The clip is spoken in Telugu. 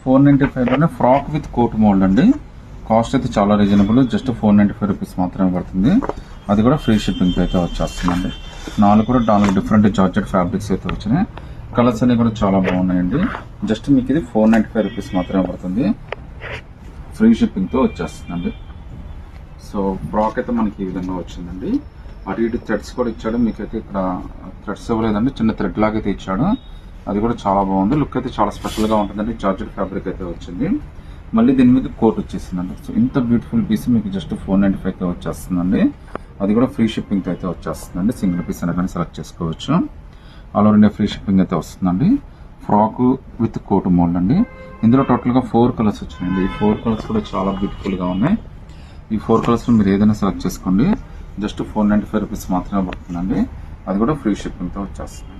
495లోనే ఫ్రాక్ విత్ కోట్ మోల్డ్ అండి. కాస్ట్ అయితే చాలా రీజనబుల్, జస్ట్ 495 రూపీస్ మాత్రమే పడుతుంది. అది కూడా ఫ్రీ షిప్పింగ్ అయితే వచ్చేస్తుందండి. 4 కూడా 4 డిఫరెంట్ జార్జెట్ ఫ్యాబ్రిక్స్ అయితే వచ్చినాయి. కలర్స్ అన్ని కూడా చాలా బాగున్నాయండి. జస్ట్ మీకు ఇది 495 రూపీస్ మాత్రమే పడుతుంది. ఫ్రీ షిప్పింగ్ తో వచ్చేస్తుందండి. సో ఫ్రాక్ అయితే మనకి ఈ విధంగా వచ్చిందండి. అటు ఇటు థ్రెడ్స్ కూడా ఇచ్చాడు. మీకైతే ఇక్కడ థ్రెడ్స్ ఇవ్వలేదండి, చిన్న థ్రెడ్ లాగా అయితే ఇచ్చాడు. అది కూడా చాలా బాగుంది. లుక్ అయితే చాలా స్పెషల్ గా ఉంటుందండి. జార్జెట్ ఫ్యాబ్రిక్ అయితే వచ్చింది. మళ్ళీ దీని మీద కోట్ వచ్చేసిందండి. సో ఇంత బ్యూటిఫుల్ పీస్ మీకు జస్ట్ 495 తో వచ్చేస్తుందండి. అది కూడా ఫ్రీ షిప్పింగ్ తో అయితే వచ్చేస్తుందండి. సింగిల్ పీస్ అయినా కానీ సెలెక్ట్ చేసుకోవచ్చు. All over India free shipping అయితే వస్తుందండి. ఫ్రాక్ విత్ కోట్ మోల్డ్ అండి. ఇందులో టోటల్ గా 4 కలర్స్ వచ్చినాయండి. ఈ 4 కలర్స్ కూడా చాలా బ్యూటిఫుల్ గా ఉన్నాయి. ఈ 4 కలర్స్ లో మీరు ఏదైనా సెలెక్ట్ చేసుకోండి. జస్ట్ 495 రూపీస్ మాత్రమే పడుతుందండి. అది కూడా ఫ్రీ షిప్పింగ్ తో వచ్చేస్తుంది.